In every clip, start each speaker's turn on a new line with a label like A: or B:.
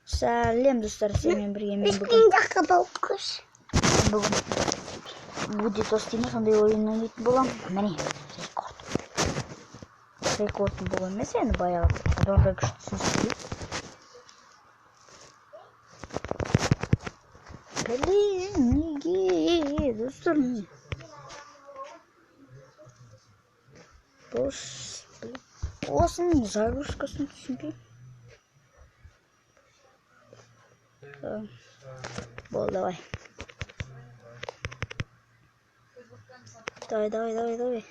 A: Сәлем достар, сенімен бірге мен бүгін Буде тостине сондай ойын ойнайтын болам. Міне, рекорд бұл емес енді баяғы одан да күштісін Блин, неге достар, осының загрузкасын түсінбеймін. Болды, давай. Давай.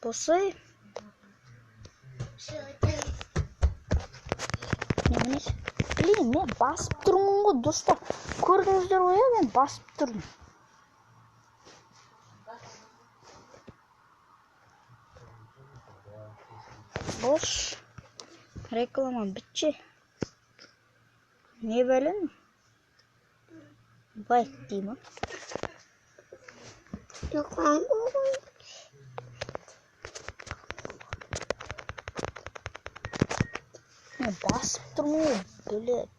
A: Посай. Блин, мен басып тұрмын ғой, достар. Көрдіңіздер ғой, мен басып тұрмын. Бош. Реклама бітші. Не бәлін? Байк деймі? Мен басып тұрмын ғой, бөлет.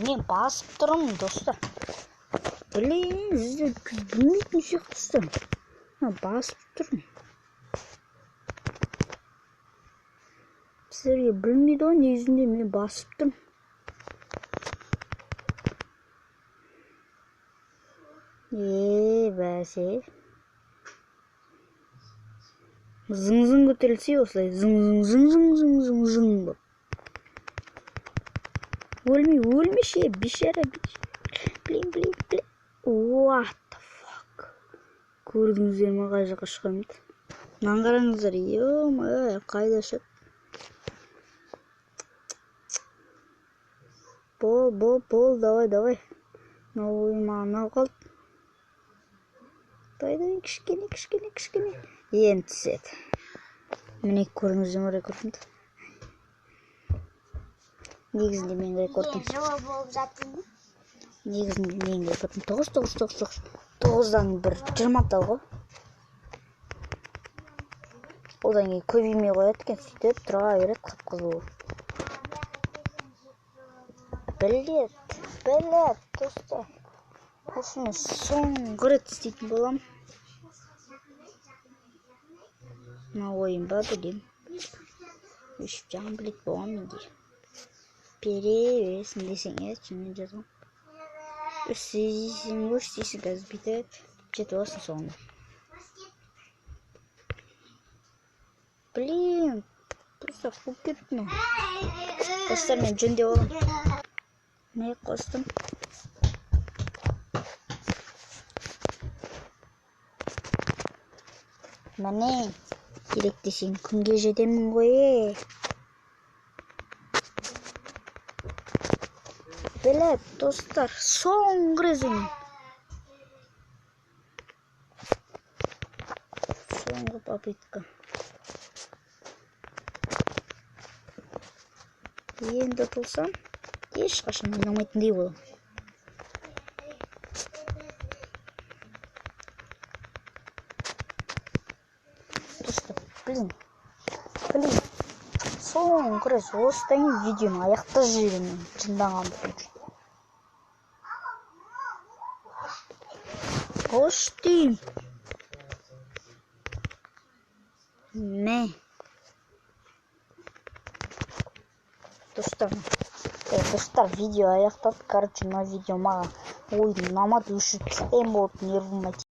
A: Мен басып тұрмын, достар. Блин, білмейтін сияқтысым. Басып тұрмын. Сіздерге білмейді ғой, негізінде мен басып тұрмын. Бәсе. Зың-зың көтерілсе осылай. Зың-зың болып. Өлмеше, бешара. Блин. What the fuck? Көрдіңіздер ме қай жаққа шығамын? Мынаны қараңыздар, қайда шық? Бол, давай. Маған қалды. Давай, кішкене. Енді түседі. Міне көрдіңіздер ме рекордымды? Негізінде мен рекордым.
B: Жылы болып жатырмын.
A: Негізінде мен рекордым 9-9-9-9-9-дан бір 20 ғой. Одан кейін көбеймей қояды екен, сөйтіп тұра береді қып-қызыл. Білет, достар. Осыны соңғы рет істейтін болам. Мына ойын ба білем. Өшіп жағын білет болам менде. Перевесін десең түшінен жазған. Өшсейсің қазір бітіп, жетіп олсын соңында. Блин, достар, қуып кетті ме? Достар, мен жөндеп олам. Не қостым? Міне, керек десең күнге жетемін ғой. Білет, достар, соңғы резин. Соңғы попытка. Енді тұлсам, ешқашан ойнамайтындай болам. Достар, блин. Соңғы рез осыдан видеоны аяқта жүремін. Жындаған бүтін. Қош дейм. Достар, видео аяқтады. Короче, мына видео маған ойын ұнамады, өшіріп тастайын болды, не болмайды.